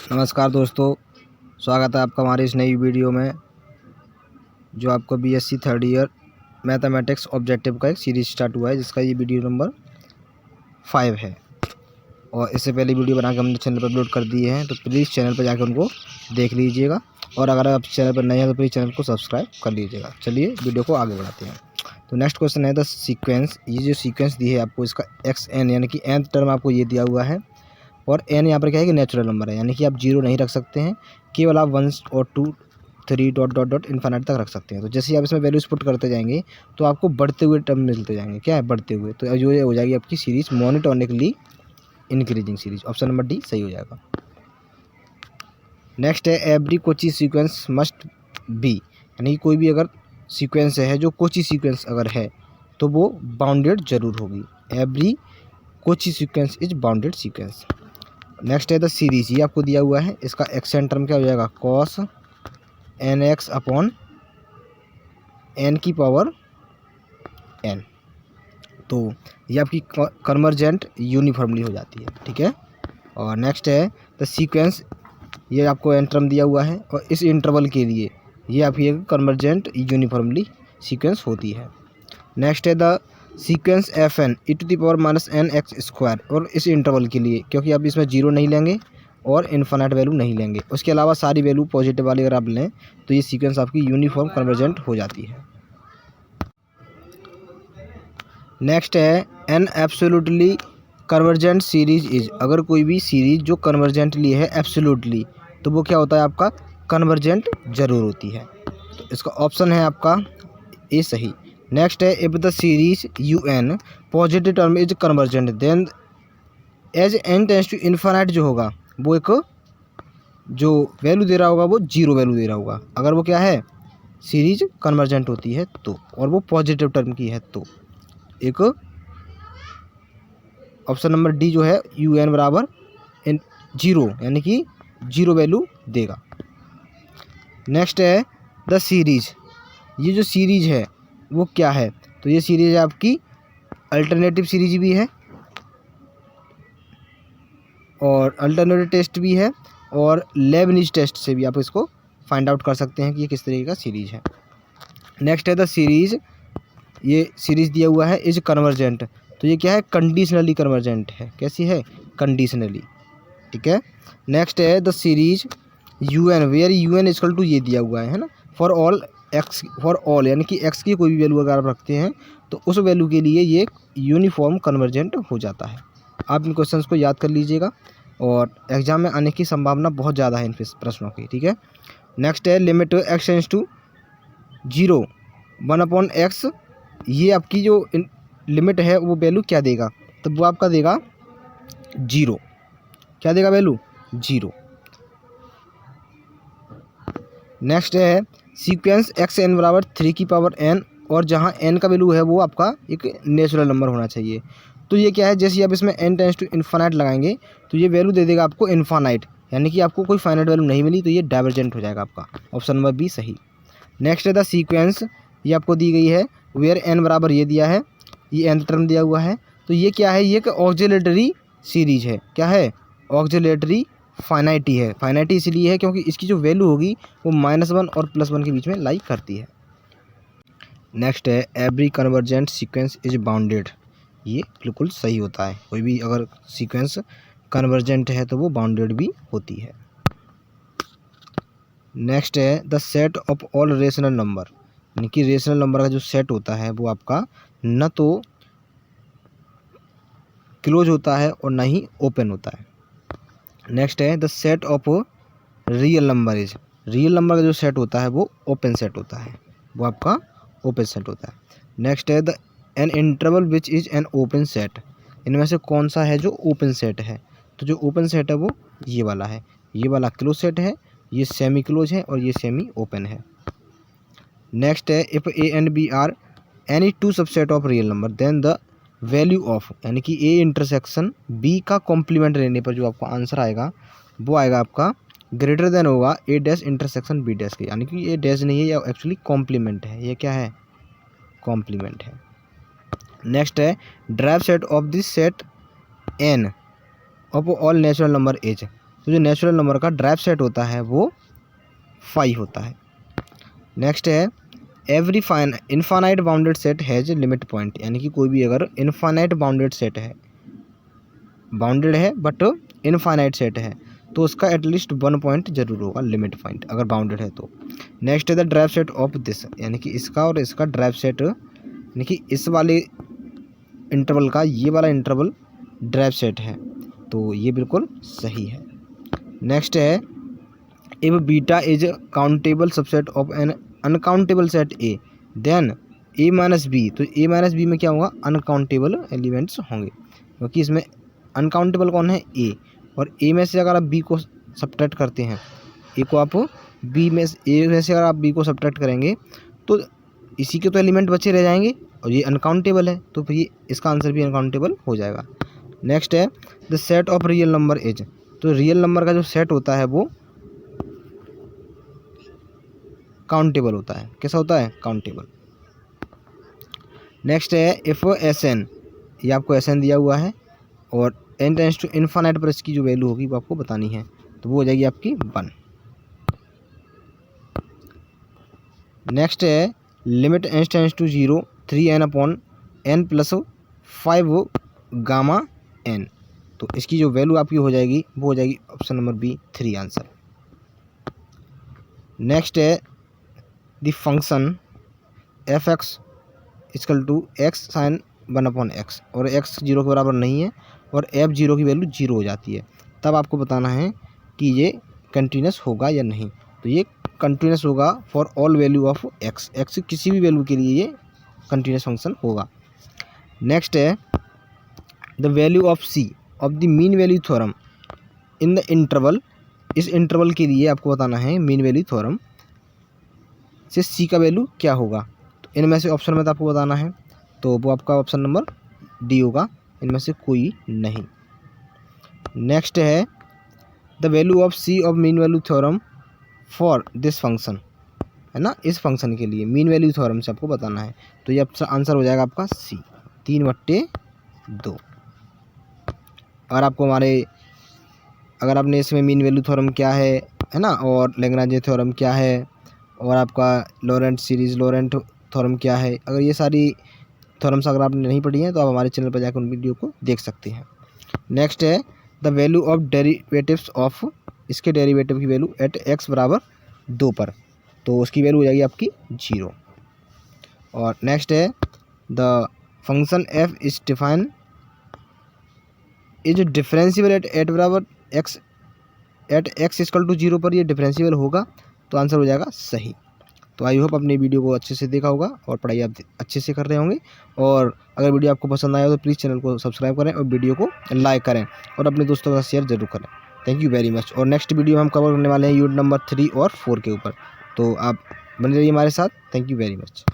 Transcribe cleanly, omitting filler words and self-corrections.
नमस्कार दोस्तों, स्वागत है आपका हमारी इस नई वीडियो में जो आपको BSc third year mathematics objective का एक सीरीज स्टार्ट हुआ है, जिसका ये वीडियो नंबर 5 है। और इससे पहले वीडियो बना के हमने चैनल पर अपलोड कर दिए हैं, तो प्लीज़ चैनल पर जाकर उनको देख लीजिएगा। और अगर आप चैनल पर नए हैं तो प्लीज़ चैनल को सब्सक्राइब कर लीजिएगा। चलिए वीडियो को आगे बढ़ाते हैं। तो नेक्स्ट क्वेश्चन है द सीक्वेंस। ये जो सीक्वेंस दी है आपको, इसका एक्स एन यानी कि nth टर्म आपको ये दिया हुआ है। और n यहाँ पर क्या है कि नेचुरल नंबर है, यानी कि आप 0 नहीं रख सकते हैं, केवल आप 1 और 2 3 डॉट डॉट डॉट इन्फिनिट तक रख सकते हैं। तो जैसे ही आप इसमें वैल्यूज पुट करते जाएंगे तो आपको बढ़ते हुए टर्म मिलते जाएंगे। क्या है? बढ़ते हुए। तो जो ये हो जाएगी आपकी series monotonically increasing series. Option number D सही हो जाएगा। नेक्स्ट है every Kochi sequence must be, यानी कि कोई भी अगर सीक्वेंस है जो कोची सीक्वेंस अगर है तो वो बाउंडेड जरूर होगी। Every Kochi sequence is bounded sequence. Next है द सीरीज। ये आपको दिया हुआ है, इसका एक्सटेंड टर्म क्या हो जाएगा? Cos n x upon n की पावर एन। तो ये आपकी कन्वर्जेंट यूनिफॉर्मली हो जाती है, ठीक है। और नेक्स्ट है द सीक्वेंस। ये आपको एन टर्म दिया हुआ है और इस इंटरवल के लिए ये आपकी एक कन्वर्जेंट यूनिफॉर्मली सीक्वेंस होती है। नेक्स्ट है the sequence f n e to the power minus n x square. और इस इंटरवल के लिए, क्योंकि आप इसमें 0 नहीं लेंगे और इन्फिनिट वैल्यू नहीं लेंगे, उसके अलावा सारी वैल्यू पॉजिटिव वाली अगर आप लें तो ये सीक्वेंस आपकी यूनिफॉर्म कन्वर्जेंट हो जाती है। नेक्स्ट है an absolutely convergent series is. अगर कोई भी सीरीज जो कन्वर्जेंटली है एब्सोल्युटली, तो वो क्या होता है? आपका कन्वर्जेंट जरूर होती है। तो इसका ऑप्शन है आपका ए सही। नेक्स्ट है if the series u n positive term is convergent then as n tends to infinite जो होगा वो एक जो वैल्यू दे रहा होगा वो 0 वैल्यू दे रहा होगा। अगर वो क्या है? सीरीज कन्वर्जेंट होती है तो, और वो पॉजिटिव टर्म की है तो एक ऑप्शन नंबर डी जो है यू एन बराबर 0, यानी कि 0 वैल्यू देगा। नेक्स्ट है द सीरीज। ये जो सीरीज है वो क्या है? तो ये सीरीज है आपकी अल्टरनेटिव सीरीज भी है और अल्टरनेटिव टेस्ट भी है, और लेबनिज टेस्ट से भी आप इसको फाइंड आउट कर सकते हैं कि ये किस तरीके का सीरीज है। नेक्स्ट है द सीरीज। ये सीरीज दिया हुआ है इज कन्वर्जेंट। तो ये क्या है? कंडीशनली कन्वर्जेंट है। कैसी है? कंडीशनली, ठीक है। नेक्स्ट है the series u n where u n equal to ये दिया हुआ है ना, for all x, for all यानी कि एक्स की कोई भी वैल्यू अगर आप रखते हैं तो उस वैल्यू के लिए ये यूनिफॉर्म कन्वर्जेंट हो जाता है। आप इन क्वेश्चंस को याद कर लीजिएगा और एग्जाम में आने की संभावना बहुत ज़्यादा है इन प्रश्नों की, ठीक है। नेक्स्ट है limit x tense to 0 1/x। ये आपकी जो लिमिट है वो वैल्यू क्या देगा? तो वो आपका देगा 0। क्या देगा वैल्यू? 0। नेक्स्ट है सीक्वेंस एक्स एन बराबर 3 की पावर n, और जहाँ n का वैल्यू है वो आपका एक नेचुरल नंबर होना चाहिए। तो ये क्या है? जैसे आप इसमें n टेंस टू इन्फिनिट लगाएंगे तो ये वैल्यू दे देगा आपको इन्फिनिट, यानी कि आपको कोई फाइनाइट वैल्यू नहीं मिली, तो ये डाइवर्जेंट हो जाएगा आपका। ऑप्शन नंबर बी सही। नेक्स्ट है द सीक्वेंस। ये आपको दी गई है वेयर n बराबर ये दिया है, ये nth टर्म दिया हुआ है। तो ये क्या है? ये एक ऑक्सिलेटरी सीरीज है। क्या है? ऑक्सिलेटरी फाइनाइटी है। फाइनाइटी इसलिए है क्योंकि इसकी जो वैल्यू होगी वो -1 और +1 के बीच में लाई करती है। नेक्स्ट है every convergent sequence is bounded. ये बिल्कुल सही होता है। कोई भी अगर सीक्वेंस कन्वर्जेंट है तो वो बाउंडेड भी होती है। नेक्स्ट है the set of all rational number, यानी कि रेशनल नंबर का जो सेट होता है वो आपका न तो क्लोज होता है और ना ही ओपन होता है। नेक्स्ट है the set of real number is. Real number का जो सेट होता है वो ओपन सेट होता है, वो आपका ओपन सेट होता है। नेक्स्ट है the an interval which is an open set. इनमें से कौन सा है जो ओपन सेट है? तो जो ओपन सेट है वो ये वाला है। ये वाला क्लोज सेट है, ये सेमी क्लोज है और ये सेमी ओपन है। नेक्स्ट है if a and b are any two subset of real number then the value of, यानी कि ए इंटरसेक्शन बी का कॉम्प्लीमेंट लेने पर जो आपका आंसर आएगा वो आएगा आपका ग्रेटर देन होगा ए डैश इंटरसेक्शन बी डैश के, यानी कि ये डैश नहीं है, ये एक्चुअली कॉम्प्लीमेंट है। ये क्या है? कॉम्प्लीमेंट है। नेक्स्ट है derived set of this set n of all natural number as. तो जो नेचुरल नंबर का ड्राइव सेट होता है वो 5 होता है। नेक्स्ट है every infinite bounded set has limit point, यानी कि कोई भी अगर इनफाइनाइट बाउंडेड सेट है, बाउंडेड है बट इनफाइनाइट सेट है, तो उसका एटलीस्ट 1 पॉइंट जरूर होगा, लिमिट पॉइंट, अगर बाउंडेड है तो। नेक्स्ट है the drive set of this, यानी कि इसका और इसका ड्राइव सेट, यानी कि इस वाले इंटरवल का ये वाला इंटरवल ड्राइव सेट है, तो ये बिल्कुल सही है। नेक्स्ट है if beta is countable subset of an uncountable set a then a minus b, तो ए माइनस बी में क्या होगा, अनकाउंटेबल एलिमेंट्स होंगे, क्योंकि इसमें अनकाउंटेबल कौन है, ए, और ए में से अगर आप बी को सब्ट्रैक्ट करते हैं, ए को आप बी में ए में से अगर आप बी को सब्ट्रैक्ट करेंगे तो इसी के तो एलिमेंट बचे रह जाएंगे, और ये अनकाउंटेबल है तो फिर इसका आंसर भी अनकाउंटेबल हो जाएगा। नेक्स्ट है the set of real number is, तो रियल नंबर का जो सेट होता है वो काउंटेबल होता है, कैसा होता है, काउंटेबल। नेक्स्ट है इफ एस एन, ये आपको एस एन दिया हुआ है और एन टेंस टू इनफाइनाइट पर इसकी जो वैल्यू होगी वो आपको बतानी है, तो वो हो जाएगी आपकी 1। नेक्स्ट है limit n tends to 0 3n/n+5 gamma n, तो इसकी जो वैल्यू आपकी हो जाएगी वो हो जाएगी option number B 3 answer. Next है the function f(x) = x sin 1/x, और x 0 के बराबर नहीं है और f 0 की वैल्यू 0 हो जाती है, तब आपको बताना है कि ये कंटिन्यूस होगा या नहीं, तो ये कंटिन्यूस होगा for all value of x, x किसी भी वैल्यू के लिए ये कंटिन्यूस फंक्शन होगा। नेक्स्ट है the value of c of the mean value theorem in the interval, इस इंटरवल के लिए आपको बताना है मीन वैल्यू थ्योरम से c का वैल्यू क्या होगा, तो इनमें से ऑप्शन में तो आपको बताना है, तो वो आपका ऑप्शन नंबर डी होगा, इनमें से कोई नहीं। नेक्स्ट है the value of c of mean value theorem for this function, है ना, इस फंक्शन के लिए मीन वैल्यू थ्योरम से आपको बताना है, तो ये आंसर हो जाएगा आपका c 3/2। और आपको अगर आपने इसमें मीन वैल्यू थ्योरम क्या है ना, और लैग्रेंज थ्योरम क्या है, और आपका लॉरेंट सीरीज़ लॉरेंट थ्योरम क्या है, अगर ये सारी थ्योरम्स अगर आपने नहीं पढ़ी हैं तो आप हमारे चैनल पर जाकर उन वीडियो को देख सकते हैं। नेक्स्ट है the value of derivatives of, इसके डेरिवेटिव की वैल्यू एट x = 2 पर, तो उसकी वैल्यू हो जाएगी आपकी 0। और नेक्स्ट है the function f is define is differentiable eight x = 0 पर, ये डिफरेंशिएबल होगा, तो आंसर हो जाएगा सही। तो आई होप अपने वीडियो को अच्छे से देखा होगा और पढ़ाई आप अच्छे से कर रहे होंगे, और अगर वीडियो आपको पसंद आया हो तो प्लीज़ चैनल को सब्सक्राइब करें और वीडियो को लाइक करें और अपने दोस्तों के साथ शेयर जरूर करें। Thank you very much. और नेक्स्ट वीडियो हम कवर करने वाले हैं यूनिट नंबर 3 और 4 के ऊपर, तो आप बने रहिए हमारे साथ। Thank you very much.